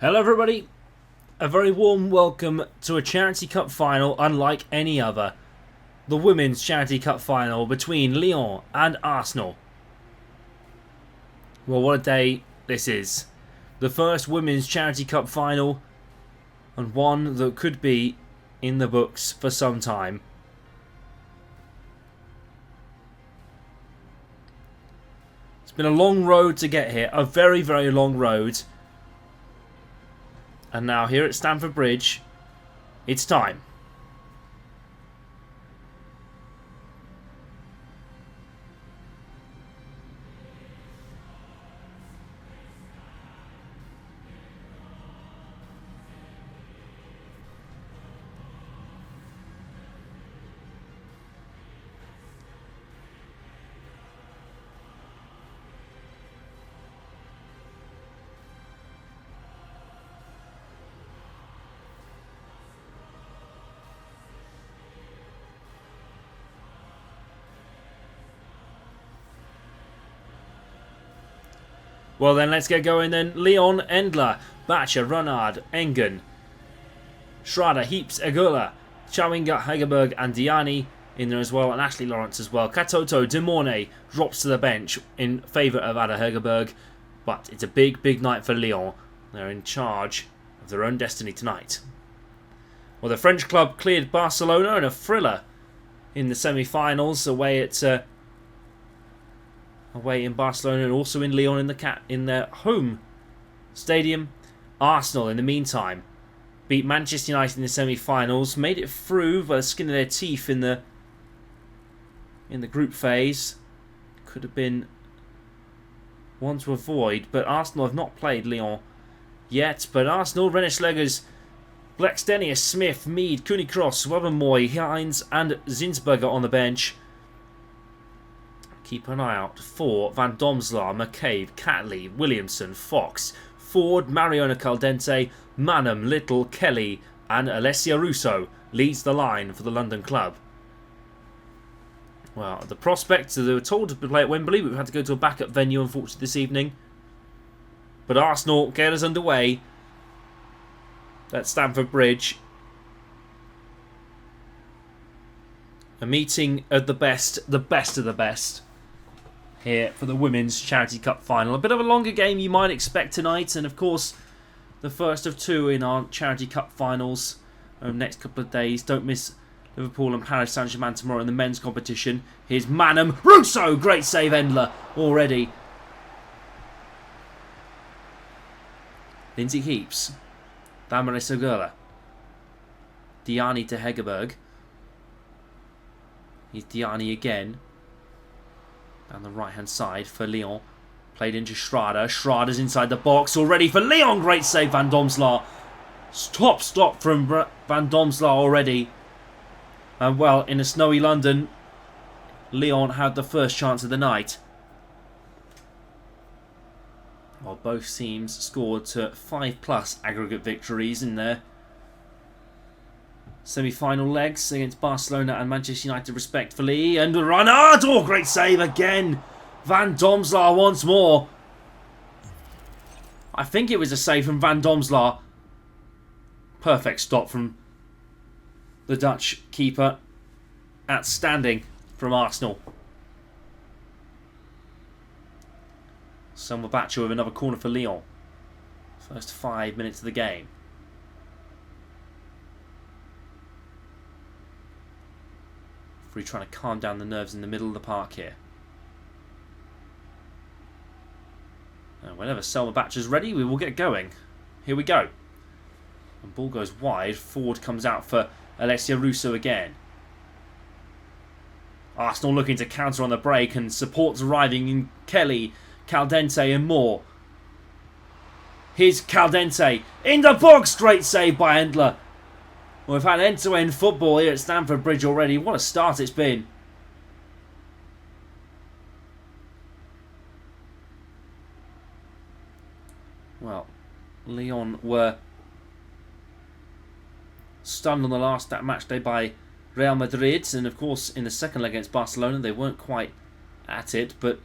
Hello everybody, a very warm welcome to a Charity Cup final unlike any other. The Women's Charity Cup final between Lyonnes and Arsenal. Well, what a day this is. The first Women's Charity Cup final, and one that could be in the books for some time. It's been a long road to get here, a very, very long road. And now here at Stamford Bridge, it's time. Well then, let's get going then. Lyonnes, Endler, Bacher, Runard, Engen, Schrader, Heaps, Egula, Chawinga, Hegerberg and Diani in there as well, and Ashley Lawrence as well. Katoto, Demornay drops to the bench in favour of Ada Hegerberg, but it's a big, big night for Lyonnes. They're in charge of their own destiny tonight. Well, the French club cleared Barcelona in a thriller in the semi-finals away in Barcelona and also in Lyon in their home stadium. Arsenal, in the meantime, beat Manchester United in the semi-finals, made it through by the skin of their teeth in the group phase. Could have been one to avoid, but Arsenal have not played Lyon yet. But Arsenal, Renneslegers, Blackstenius, Smith, Mead, Cooney Cross, Webermoy, Hines and Zinsberger on the bench. Keep an eye out for Van Domslaar, McCabe, Catley, Williamson, Fox, Ford, Mariona Caldente, Manham, Little, Kelly and Alessia Russo leads the line for the London club. Well, the prospects, they were told to play at Wembley, but we've had to go to a backup venue unfortunately this evening. But Arsenal get us underway at Stamford Bridge. A meeting of the best of the best, here for the Women's Charity Cup final. A bit of a longer game you might expect tonight, and of course the first of two in our Charity Cup finals over the next couple of days. Don't miss Liverpool and Paris Saint-Germain tomorrow in the men's competition. Here's Manham, Russo, great save Endler already. Lindsay Heaps, Damaris Ogurla, Diani to Hegerberg. Here's Diani again. Down the right-hand side for Lyonnes. Played into Schrader. Schrader's inside the box already for Lyonnes. Great save, Van Domslaar. Stop from Van Domslaar already. And well, in a snowy London, Lyonnes had the first chance of the night. While both teams scored to 5+ aggregate victories in their semi-final legs against Barcelona and Manchester United respectively. And Runard, oh, great save again. Van Domslaar once more. I think it was a save from Van Domslaar. Perfect stop from the Dutch keeper. Outstanding from Arsenal. Selma Bacher with another corner for Lyonnes. First 5 minutes of the game. We're trying to calm down the nerves in the middle of the park here. And whenever Selma Bacher's ready, we will get going. Here we go. And ball goes wide. Ford comes out for Alessia Russo again. Arsenal looking to counter on the break, and supports arriving in Kelly, Caldente and more. Here's Caldente in the box. Great save by Endler. Well, we've had end-to-end football here at Stamford Bridge already. What a start it's been. Well, Lyon were stunned on the last match day by Real Madrid, and of course in the second leg against Barcelona they weren't quite at it, but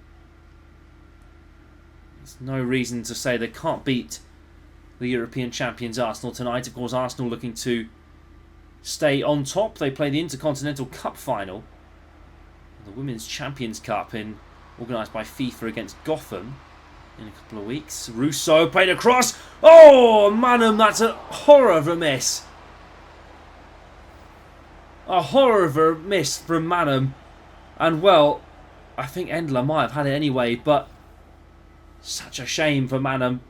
there's no reason to say they can't beat the European champions Arsenal tonight. Of course, Arsenal looking to stay on top. They play the Intercontinental Cup final, the Women's Champions Cup, organised by FIFA against Gotham in a couple of weeks. Russo played across. Oh, Manum, that's a horror of a miss. A horror of a miss from Manum. And, well, I think Endler might have had it anyway, but such a shame for Manum.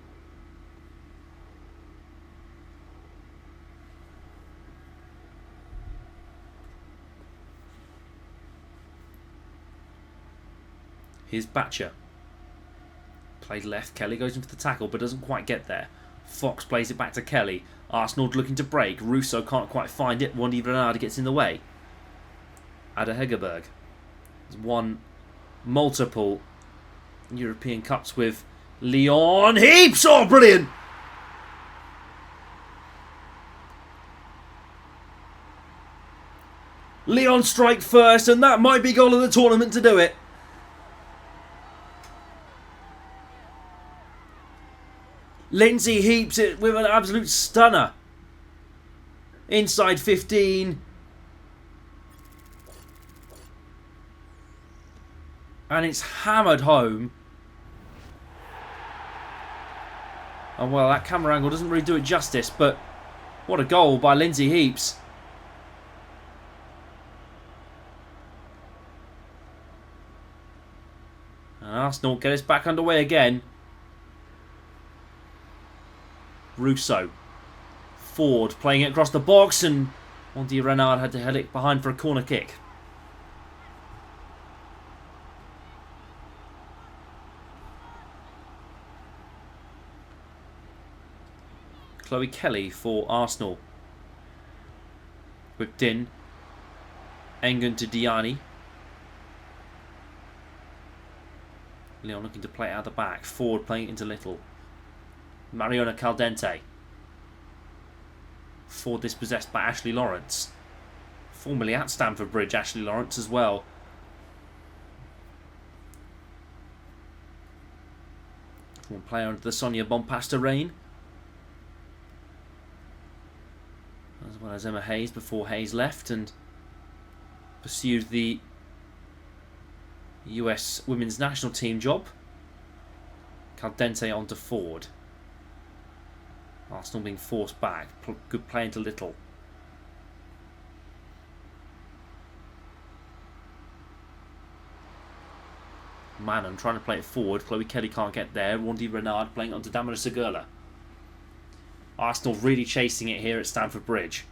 Here's Batcher. Played left. Kelly goes in for the tackle but doesn't quite get there. Fox plays it back to Kelly. Arsenal looking to break. Russo can't quite find it. Wembley Renard gets in the way. Ada Hegerberg has won multiple European Cups with Lyonnes. Heaps! Oh, brilliant! Lyonnes strike first, and that might be goal of the tournament to do it. Lindsay heaps it with an absolute stunner. Inside 15. And it's hammered home. And well, that camera angle doesn't really do it justice, but what a goal by Lindsay Heaps. And Arsenal get us back underway again. Russo. Ford playing it across the box, and Wembley Renard had to head it behind for a corner kick. Chloe Kelly for Arsenal. Whipped in. Engen to Diani. Leon looking to play it out the back. Ford playing it into Little. Mariona Caldente. Ford dispossessed by Ashley Lawrence. Formerly at Stamford Bridge, Ashley Lawrence as well. One player under the Sonia Bompasta reign. As well as Emma Hayes before Hayes left and pursued the US women's national team job. Caldente on to Ford. Arsenal being forced back. Good play into Little. Manon trying to play it forward. Chloe Kelly can't get there. Wembley Renard playing it onto Damaris Segurla. Arsenal really chasing it here at Stamford Bridge.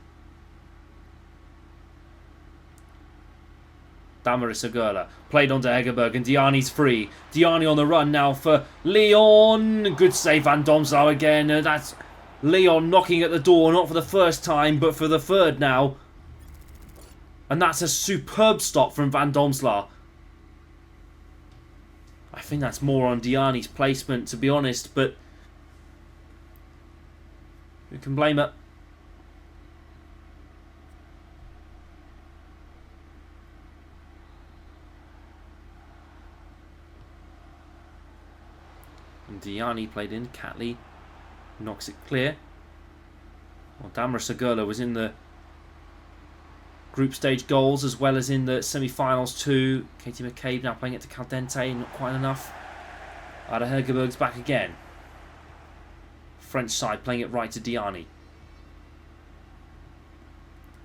Damaris Segurla played onto Hegerberg and Diani's free. Diani on the run now for Leon. Good save Van Domslau again. That's Leon knocking at the door, not for the first time, but for the third now. And that's a superb stop from Van Domslau. I think that's more on Diani's placement, to be honest, but who can blame it? And Diani played in. Catley knocks it clear. Well, Damaris Segurla was in the group stage goals as well as in the semi-finals too. Katie McCabe now playing it to Caldente, not quite enough. Ada Hegerberg's back again. French side playing it right to Diani.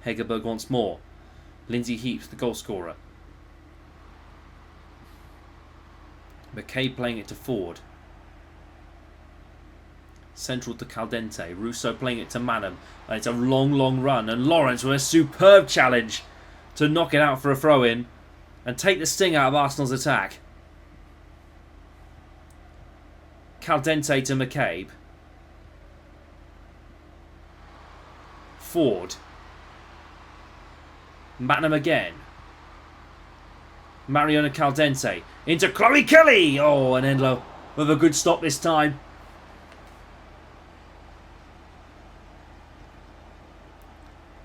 Hegerberg once more. Lindsay Heaps, the goal scorer. McCabe playing it to Ford. Central to Caldente. Russo playing it to Manham. And it's a long, long run. And Lawrence with a superb challenge to knock it out for a throw-in and take the sting out of Arsenal's attack. Caldente to McCabe. Ford. Manham again. Mariona Caldente. Into Chloe Kelly. Oh, and Enlo with a good stop this time.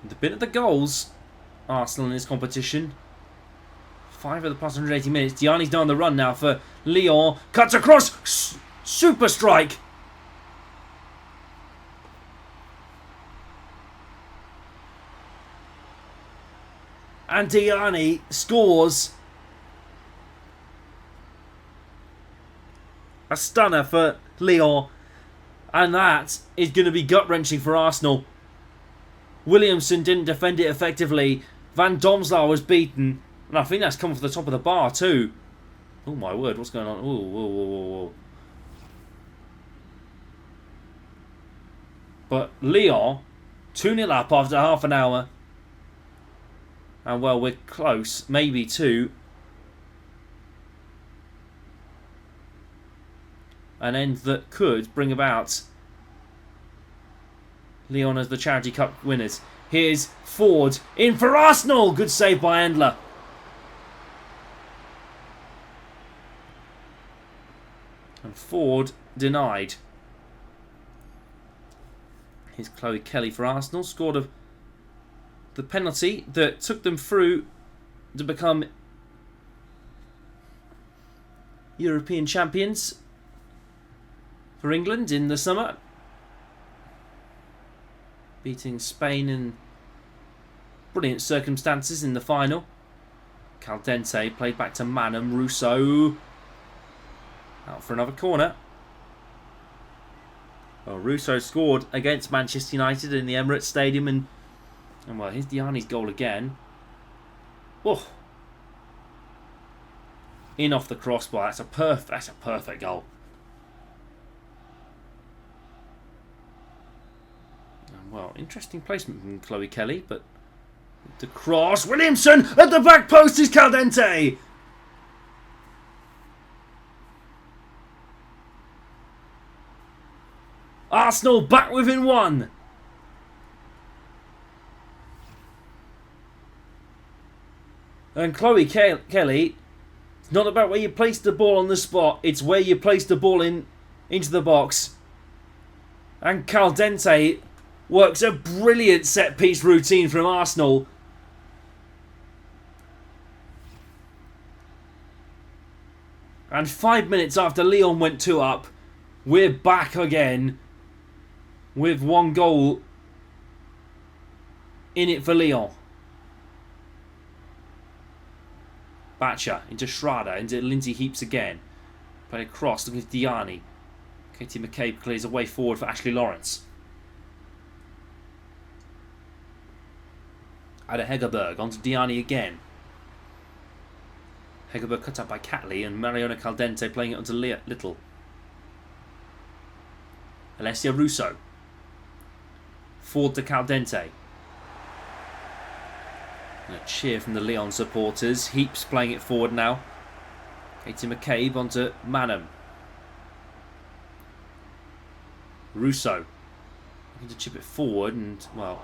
And a bit of the goals, Arsenal in this competition. 5 of the plus 180 minutes. Diani's down the run now for Lyon. Cuts across. Super strike. And Diani scores a stunner for Lyon. And that is going to be gut-wrenching for Arsenal. Williamson didn't defend it effectively. Van Domslaar was beaten. And I think that's come off the top of the bar too. Oh my word, what's going on? Whoa, whoa, whoa, whoa, whoa. But Lyon, 2-0 up after half an hour. And well, we're close, maybe to an end that could bring about Lyon as the Charity Cup winners. Here's Ford in for Arsenal. Good save by Endler. And Ford denied. Here's Chloe Kelly for Arsenal. Scored the penalty that took them through to become European champions for England in the summer. Beating Spain in brilliant circumstances in the final. Caldente played back to Manham. Russo out for another corner. Well, Russo scored against Manchester United in the Emirates Stadium, and well, here's Diani's goal again. Oh, in off the crossbar. That's a perfect goal. And well, interesting placement from Chloe Kelly, but the cross. Williamson at the back post is Caldente. Arsenal back within one. And Chloe Kelly, it's not about where you place the ball on the spot, it's where you place the ball into the box. And Caldente works a brilliant set-piece routine from Arsenal. And 5 minutes after Lyon went 2 up, we're back again with 1 goal in it for Lyon. Batcher into Schrader, into Lindsay Heaps again. Play across, looking at Diani. Katie McCabe clears a way forward for Ashley Lawrence. Ada Hegerberg onto Diani again. Hegerberg cut up by Catley, and Mariona Caldente playing it onto Little. Alessia Russo. Ford to Caldente. And a cheer from the Lyon supporters. Heaps playing it forward now. Katie McCabe onto Manham. Russo looking to chip it forward, and well,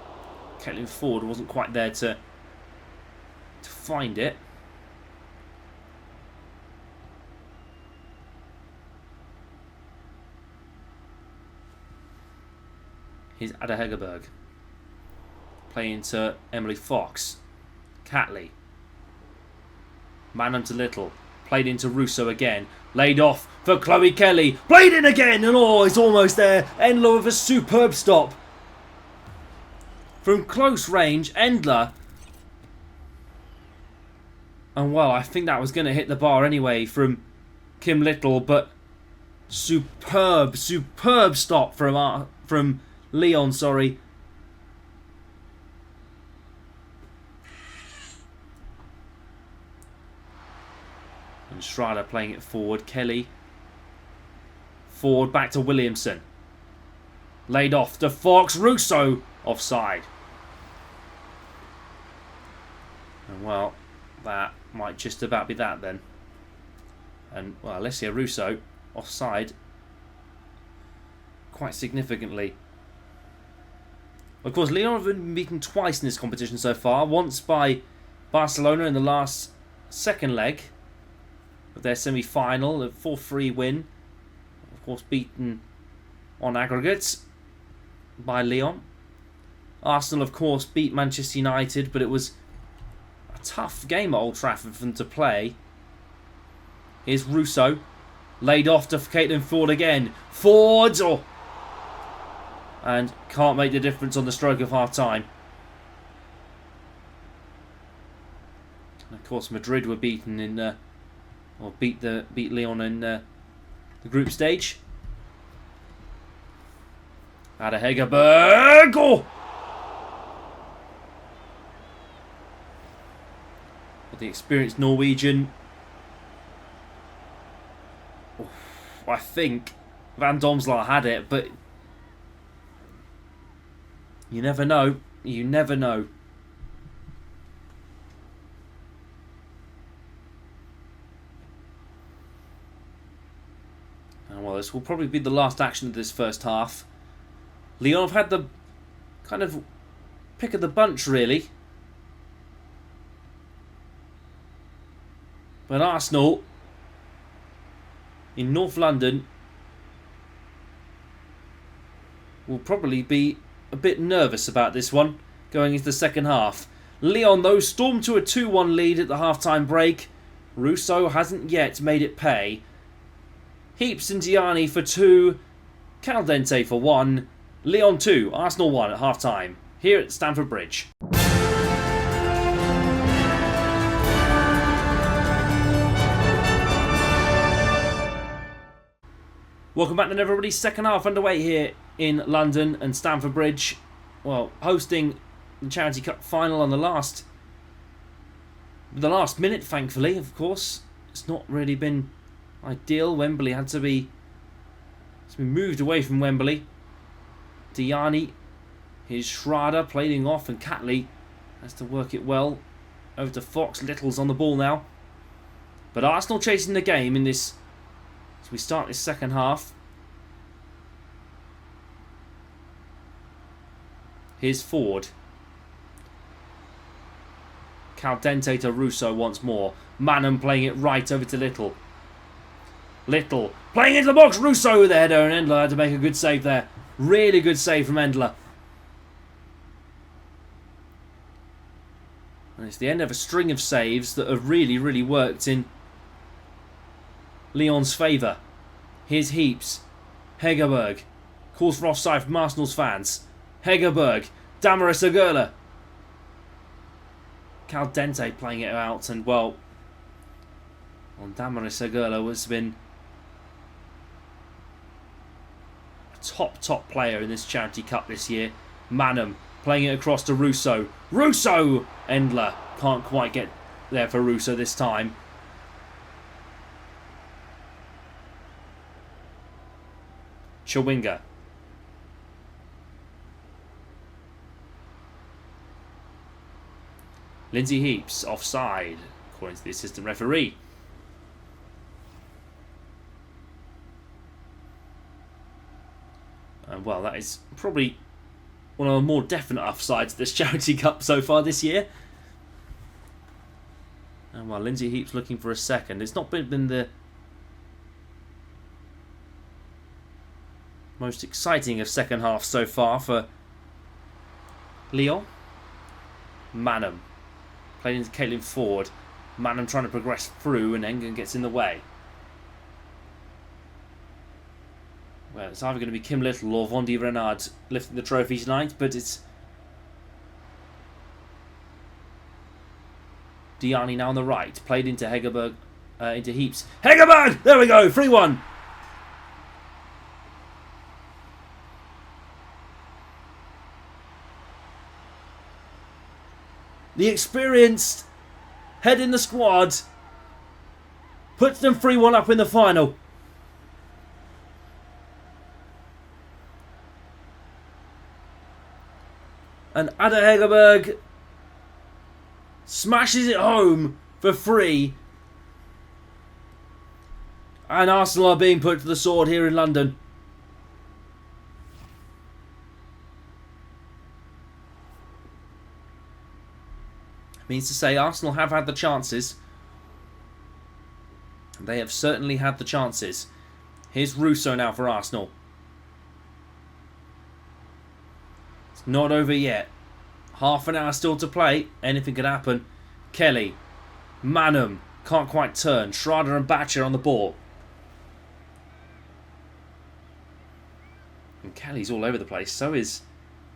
Caitlin Ford wasn't quite there to find it. Here's Ada Hegerberg. Playing to Emily Fox. Catley. Manham to Little. Played into Russo again. Laid off for Chloe Kelly. Played in again, and oh, it's almost there. Endler with a superb stop. From close range, Endler. And well, I think that was going to hit the bar anyway from Kim Little, but superb stop from Lyon, sorry. And Schrader playing it forward. Kelly. Forward back to Williamson. Laid off to Fox. Russo offside. And well, that might just about be that then. And well, Alessia Russo offside quite significantly. Of course, Lyon have been beaten twice in this competition so far. Once by Barcelona in the last second leg of their semi-final, a 4-3 win. Of course, beaten on aggregates by Lyon. Arsenal, of course, beat Manchester United, but it was a tough game at Old Trafford for them to play. Here's Russo. Laid off to Caitlin Ford again. Ford! Oh. And can't make the difference on the stroke of half-time. course, Madrid were beaten in, or beat Lyon in the group stage. Out of Hegerberg. Oh! But the experienced Norwegian. Oh, I think Van Domselaar had it, but you never know. You never know. And well, this will probably be the last action of this first half. Lyon have had the kind of pick of the bunch, really. But Arsenal in North London will probably be a bit nervous about this one going into the second half. Lyon, though, stormed to a 2-1 lead at the half-time break. Russo hasn't yet made it pay. Heaps and Diani for 2. Caldente for 1. Lyon 2, Arsenal 1 at half-time. Here at Stamford Bridge. Welcome back then, everybody. Second half underway here in London and Stamford Bridge. Well, hosting the Charity Cup final on the last minute, thankfully, of course. It's not really been ideal. Wembley had to be... It's been moved away from Wembley. Diani, his Schrader playing off, and Catley has to work it well. Over to Fox. Little's on the ball now. But Arsenal chasing the game in this... As we start this second half. Here's Ford. Caldente to Russo once more. Manham playing it right over to Little. Little playing into the box. Russo with the header, and Endler had to make a good save there. Really good save from Endler. And it's the end of a string of saves that have really, really worked in Lyon's favour. Here's Heaps. Hegerberg. Calls for offside from Arsenal's fans. Hegerberg. Damaris Agurla. Caldente playing it out, and well, on Damaris Agurla has been top player in this Charity Cup this year. Manham playing it across to Russo. Russo! Endler can't quite get there for Russo this time. Chawinga. Lindsay Heaps offside, according to the assistant referee. And well, that is probably one of the more definite offsides of this Charity Cup so far this year. And while Lindsay Heaps looking for a second, it's not been the most exciting of second half so far for Lyon. Manham played into Caitlin Ford. Manham trying to progress through, and Engen gets in the way. Well, it's either going to be Kim Little or Vondi Renard lifting the trophy tonight, but it's Diani now on the right. Played into Hegerberg, into Heaps. Hegerberg! There we go, 3-1. The experienced head in the squad puts them 3-1 up in the final. And Ada Hegerberg smashes it home for 3. And Arsenal are being put to the sword here in London. Means to say Arsenal have had the chances. They have certainly had the chances. Here's Russo now for Arsenal. It's not over yet. Half an hour still to play. Anything could happen. Kelly. Manham. Can't quite turn. Schrader and Batcher on the ball. And Kelly's all over the place. So is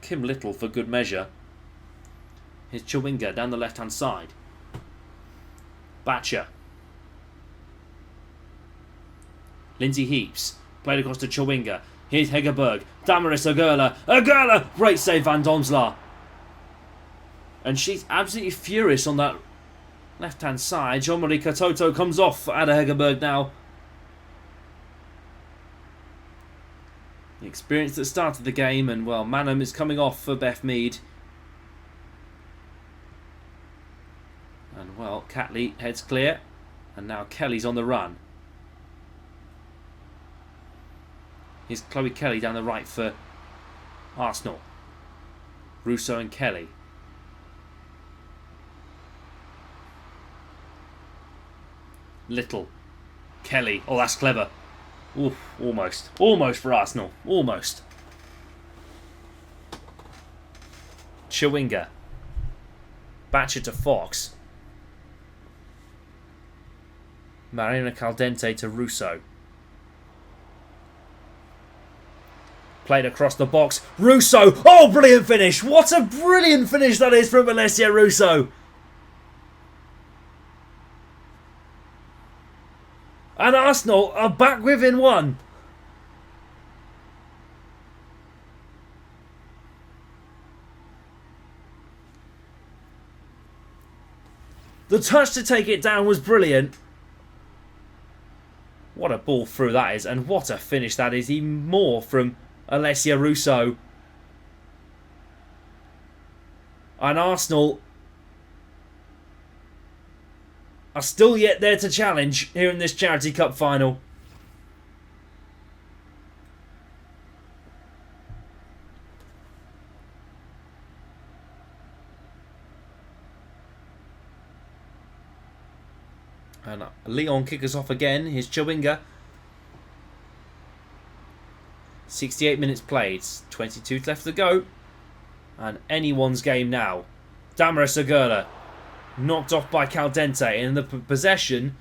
Kim Little for good measure. Here's Chawinga down the left-hand side. Batcher. Lindsay Heaps. Played across to Chawinga. Here's Hegerberg. Damaris Agurla. Agurla! Great save, Van Domselaar. And she's absolutely furious on that left-hand side. Jean-Marie Katoto comes off for Ada Hegerberg now. The experience that started the game, and well, Manham is coming off for Beth Mead. And well, Catley heads clear. And now Kelly's on the run. Here's Chloe Kelly down the right for Arsenal. Russo and Kelly. Little. Kelly. Oh, that's clever. Oof, almost. Almost for Arsenal. Almost. Chawinga. Batcher to Fox. Mariana Caldente to Russo. Played across the box. Russo! Oh, brilliant finish! What a brilliant finish that is from Alessia Russo! And Arsenal are back within one. The touch to take it down was brilliant. What a ball through that is, and what a finish that is. Even more from Alessia Russo. And Arsenal are still yet there to challenge here in this Charity Cup final. And Lyon kick us off again. Here's Chawinga. 68 minutes played. 22 left to go. And anyone's game now. Damaris Agurla. Knocked off by Caldente. And the possession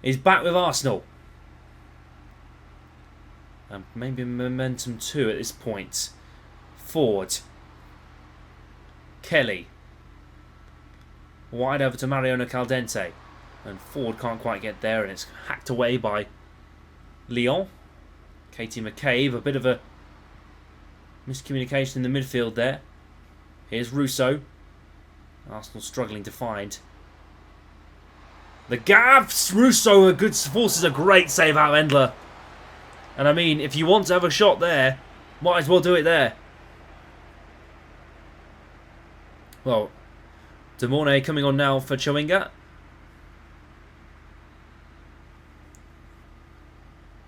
is back with Arsenal. And maybe momentum too at this point. Ford. Kelly. Wide over to Mariona Caldente. And Ford can't quite get there, and it's hacked away by Lyon. Katie McCabe, a bit of a miscommunication in the midfield there. Here's Russo. Arsenal struggling to find the gaps. Russo forces a great save out of Endler. And I mean, if you want to have a shot there, might as well do it there. Well, De Mornay coming on now for Chawinga.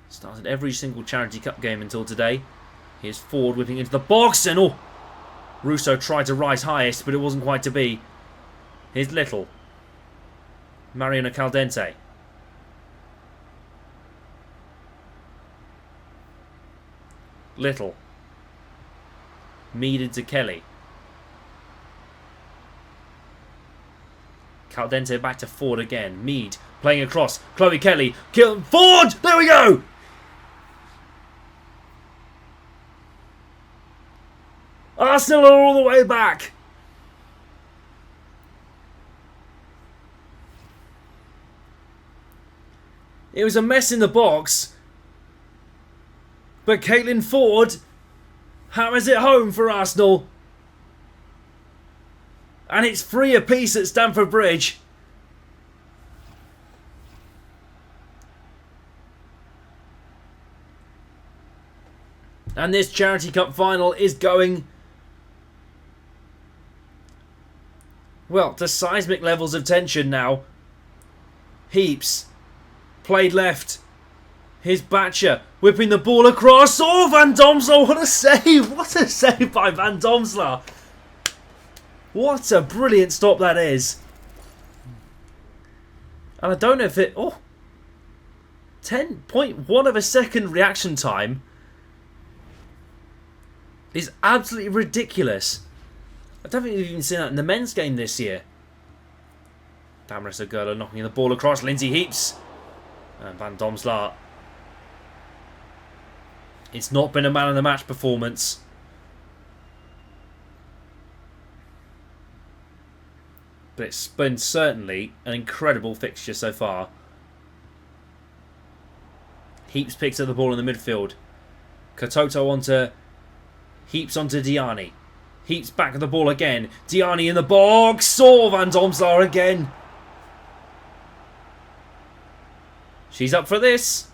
Started every single Charity Cup game until today. Here's Ford whipping into the box, and oh, Russo tried to rise highest, but it wasn't quite to be. Here's Little. Mariana Caldente. Little. Mead into Kelly. Caldente back to Ford again. Mead playing across. Chloe Kelly. Ford! There we go! Arsenal are all the way back. It was a mess in the box. But Caitlin Ford hammers it home for Arsenal. And it's 3 apiece at Stamford Bridge. And this Charity Cup final is going, well, to seismic levels of tension now. Heaps. Played left. Here's Batcher whipping the ball across. Oh, Van Domselaar, what a save. What a save by Van Domselaar. What a brilliant stop that is. And I don't know if it... Oh. 10.1 of a second reaction time is absolutely ridiculous. I don't think we've even seen that in the men's game this year. Damaris Agurla knocking the ball across. Lindsay Heaps. And Van Domselaar. It's not been a man of the match performance. But it's been certainly an incredible fixture so far. Heaps picks up the ball in the midfield. Katoto onto Heaps onto Diani. Heaps back at the ball again. Diani in the box. Saw Van Domselaar again. She's up for this.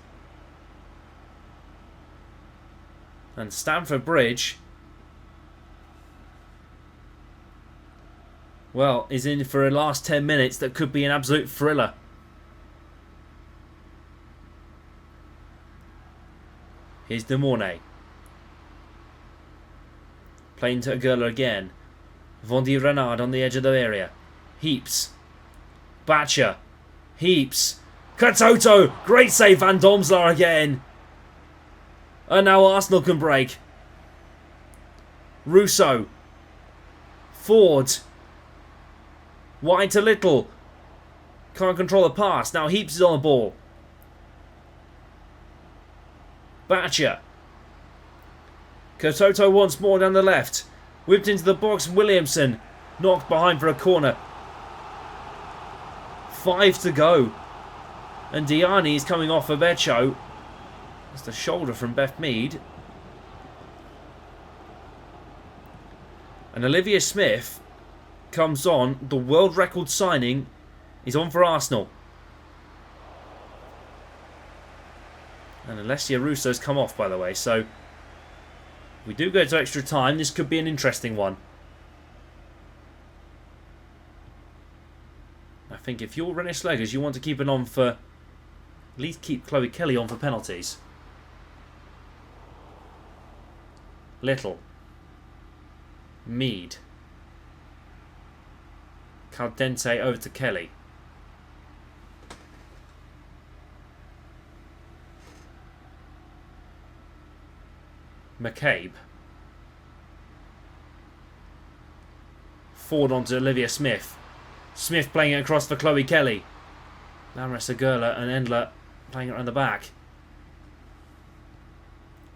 And Stamford Bridge, well, is in for a last 10 minutes that could be an absolute thriller. Here's De Mornay. Playing to Agurla again. Vondi Renard on the edge of the area. Heaps. Batcher. Heaps. Katoto. Great save, Van Domselaar again. And now Arsenal can break. Russo. Ford. Wide to Little. Can't control the pass. Now Heaps is on the ball. Batcher. Katoto once more down the left. Whipped into the box. Williamson. Knocked behind for a corner. 5 to go. And Diani is coming off for Becho. That's the shoulder from Beth Mead. And Olivia Smith comes on. The world record signing is on for Arsenal. And Alessia Russo's come off, by the way. So we do go to extra time. This could be an interesting one. I think if you're Rennie Sleggers, you want to keep it on for... At least keep Chloe Kelly on for penalties. Little. Mead. Caldente over to Kelly. McCabe. Forward onto Olivia Smith. Smith playing it across for Chloe Kelly. Lamres Agurla and Endler playing it around the back.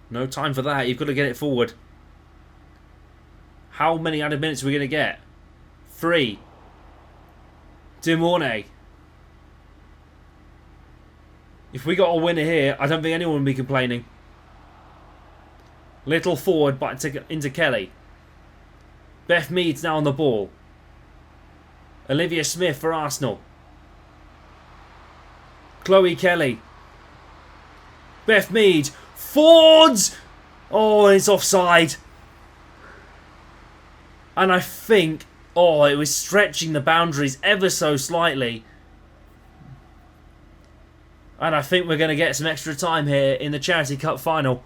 No time for that. You've got to get it forward. How many added minutes are we going to get? 3. De Mornay. If we got a winner here, I don't think anyone would be complaining. Little forward back into Kelly. Beth Mead's now on the ball. Olivia Smith for Arsenal. Chloe Kelly. Beth Mead. Fords! Oh, it's offside. And I think... Oh, it was stretching the boundaries ever so slightly. And I think we're going to get some extra time here in the Charity Cup final.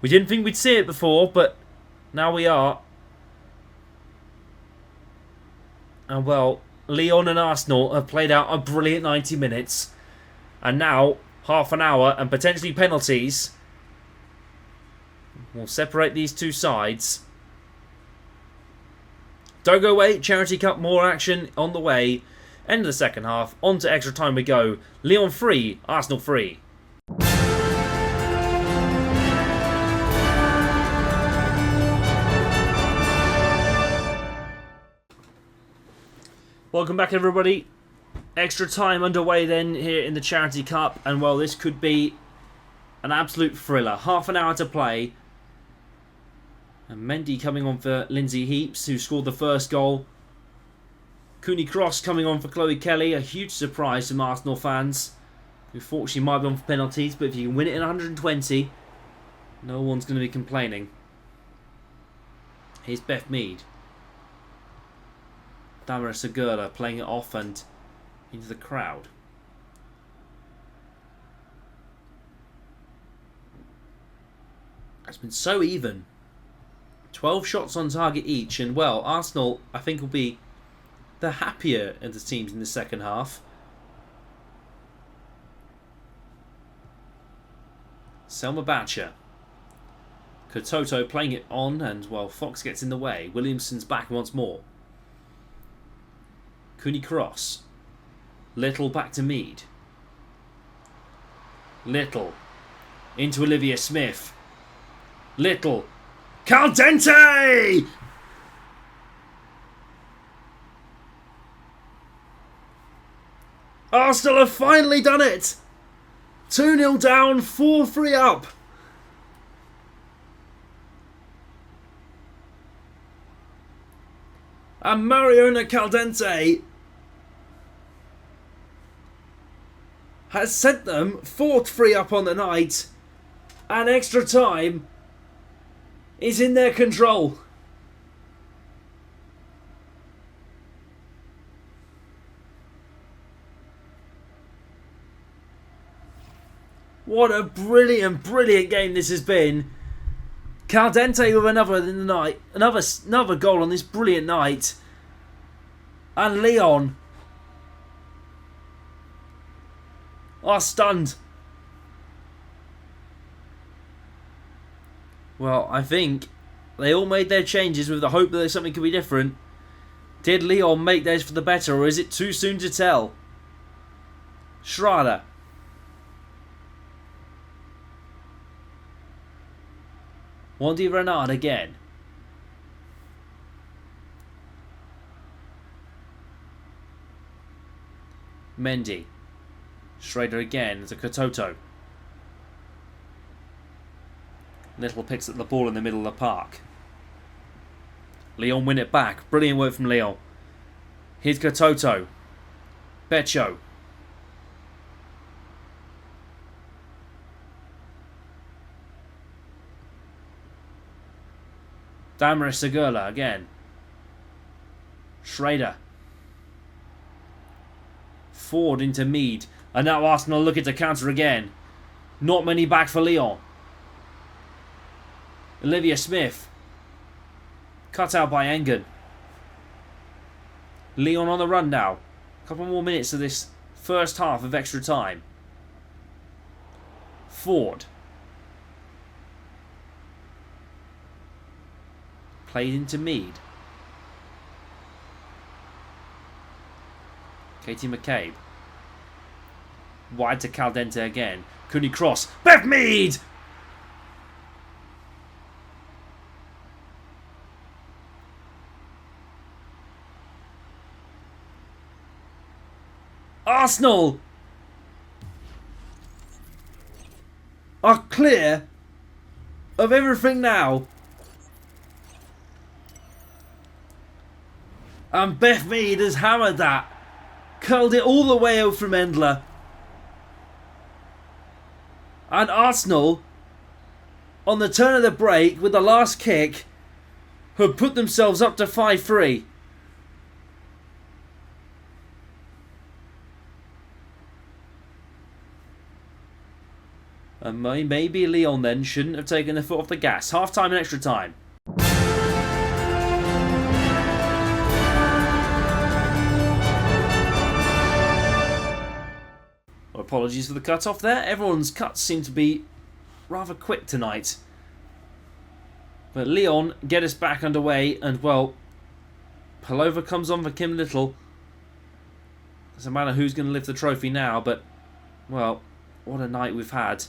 We didn't think we'd see it before, but now we are. And well, Lyon and Arsenal have played out a brilliant 90 minutes. And now, half an hour and potentially penalties will separate these two sides. Don't go away. Charity Cup, more action on the way. End of the second half. On to extra time we go. Lyon 3, Arsenal 3. Welcome back, everybody. Extra time underway then here in the Charity Cup. And well, this could be an absolute thriller. Half an hour to play. And Mendy coming on for Lindsay Heaps, who scored the first goal. Cooney Cross coming on for Chloe Kelly. A huge surprise from Arsenal fans, who thought she might be on for penalties. But if you can win it in 120, no one's going to be complaining. Here's Beth Mead. Damaris Agurla playing it off and into the crowd. It's been so even. 12 shots on target each, and well, Arsenal, I think, will be the happier of the teams in the second half. Selma Batcher. Katoto playing it on, and well, Fox gets in the way. Williamson's back once more. Cooney Cross. Little back to Mead. Little. Into Olivia Smith. Little. Caldente! Arsenal have finally done it. 2-0 down, 4-3 up. And Mariona Caldente has sent them 4-3 up on the night. And extra time is in their control. What a brilliant, brilliant game this has been. Caldente with another in the night, another goal on this brilliant night, and Lyon are stunned. Well, I think they all made their changes with the hope that something could be different. Did Lyon make theirs for the better, or is it too soon to tell? Schrader. Wandy Renard again. Mendy. Schrader again to Katoto. Little picks at the ball in the middle of the park. Lyon win it back. Brilliant work from Lyon. Here's Katoto. Beccio. Damaris Segurla again. Schrader. Ford into Mead. And now Arsenal looking to counter again. Not many back for Lyon. Olivia Smith. Cut out by Engen. Lyon on the run now. A couple more minutes of this first half of extra time. Ford. Played into Mead. Katie McCabe. Wide to Caldente again. Cooney cross. Beth Mead! Arsenal are clear of everything now. And Beth Mead has hammered that. Curled it all the way out from Endler. And Arsenal, on the turn of the break with the last kick, have put themselves up to 5-3. And maybe Lyon then shouldn't have taken their foot off the gas. Half time and extra time. Apologies for the cut off there. Everyone's cuts seem to be rather quick tonight. But Lyon get us back underway, and well, Palova comes on for Kim Little. Doesn't matter who's going to lift the trophy now, but well, what a night we've had.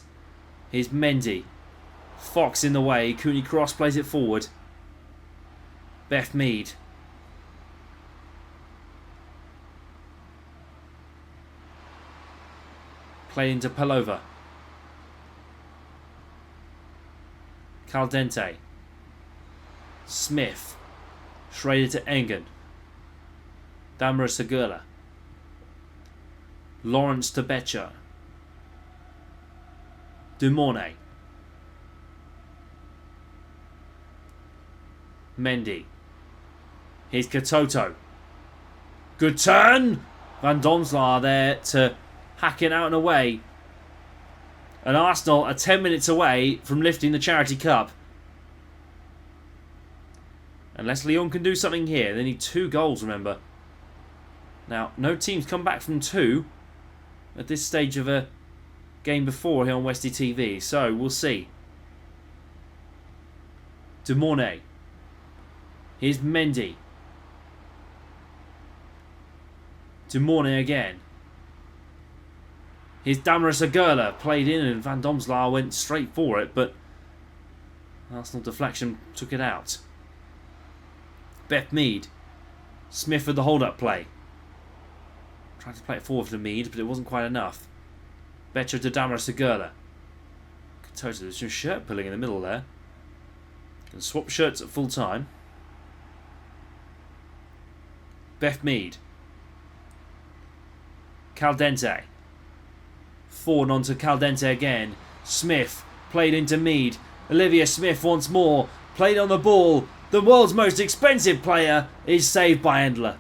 Here's Mendy. Fox in the way. Cooney Cross plays it forward. Beth Mead. Play into Palova. Caldente. Smith. Schrader to Engen. Damaris Segurla. Lawrence to Beccio. Dumornay. Mendy. Here's Katoto. Good turn! Van Domslaar there to hack it out and away. And Arsenal are 10 minutes away from lifting the Charity Cup. Unless Lyon can do something here. They need 2 goals, remember. Now, no team's come back from 2 at this stage of a game before here on Westie TV. So, we'll see. Dumornay. Here's Mendy. Dumornay again. Here's Damaris Segurla, played in, and Van Domslaar went straight for it, but Arsenal deflection took it out. Beth Mead. Smith with the hold-up play. Tried to play it forward to Mead, but it wasn't quite enough. Betcher to Damaris Agurla. Katoto, there's some shirt pulling in the middle there. Can swap shirts at full time. Beth Mead. Caldente. Forward onto Caldente again. Smith played into Mead. Olivia Smith once more. Played on the ball. The world's most expensive player is saved by Endler.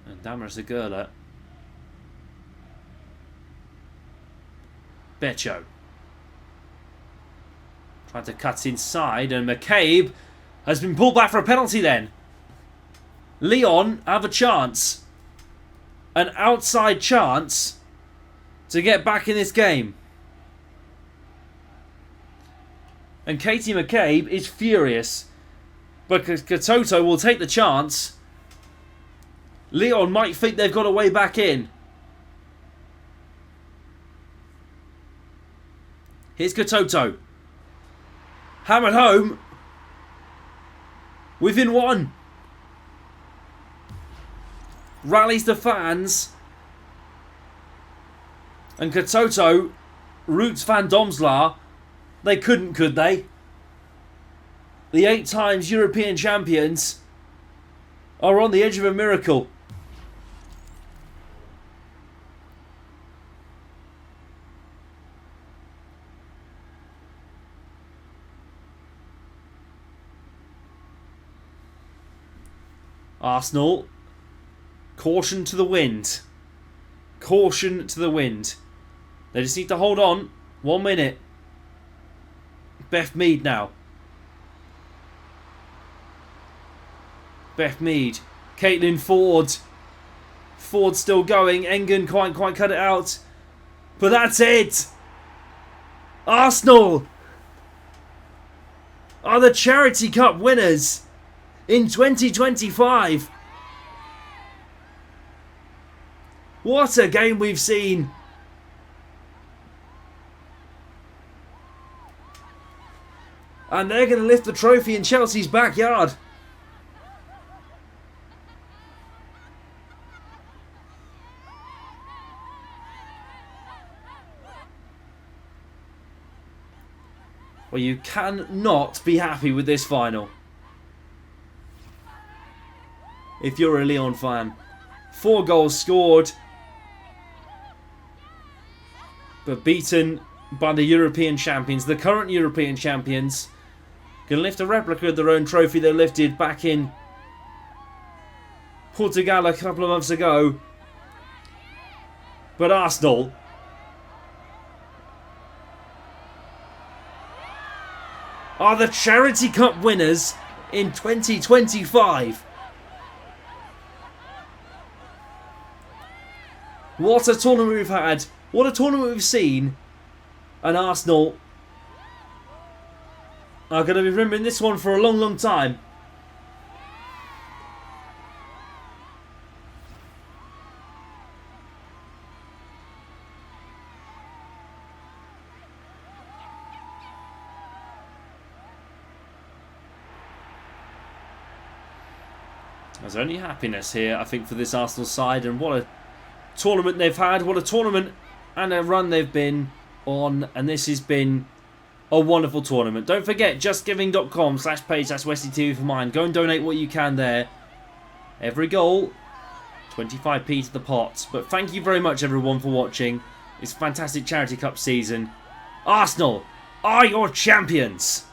And Damaris Agurla. Becho. Tried to cut inside, and McCabe has been pulled back for a penalty then. Lyon have a chance. An outside chance to get back in this game. And Katie McCabe is furious because Katoto will take the chance. Lyon might think they've got a way back in. Here's Katoto. Hammered home. Within one. Rallies the fans. And Katoto roots Van Domslaar. They couldn't, could they? The 8 times European champions are on the edge of a miracle. Arsenal, caution to the wind. Caution to the wind. They just need to hold on. 1 minute. Beth Mead now. Beth Mead. Caitlin Ford. Ford still going. Engen can't quite cut it out. But that's it. Arsenal are the Charity Cup winners in 2025. What a game we've seen. And they're going to lift the trophy in Chelsea's backyard. Well, you cannot be happy with this final if you're a Lyon fan. 4 goals scored, but beaten by the European champions, the current European champions. Going to lift a replica of their own trophy they lifted back in Portugal a couple of months ago. But Arsenal are the Charity Cup winners in 2025. What a tournament we've had. What a tournament we've seen. And Arsenal are going to be remembering this one for a long, long time. There's only happiness here, I think, for this Arsenal side. And what a tournament they've had. What a tournament and a run they've been on. And this has been a wonderful tournament. Don't forget, justgiving.com/page/Westie TV for mine. Go and donate what you can there. Every goal, 25p to the pot. But thank you very much, everyone, for watching. It's a fantastic Charity Cup season. Arsenal are your champions.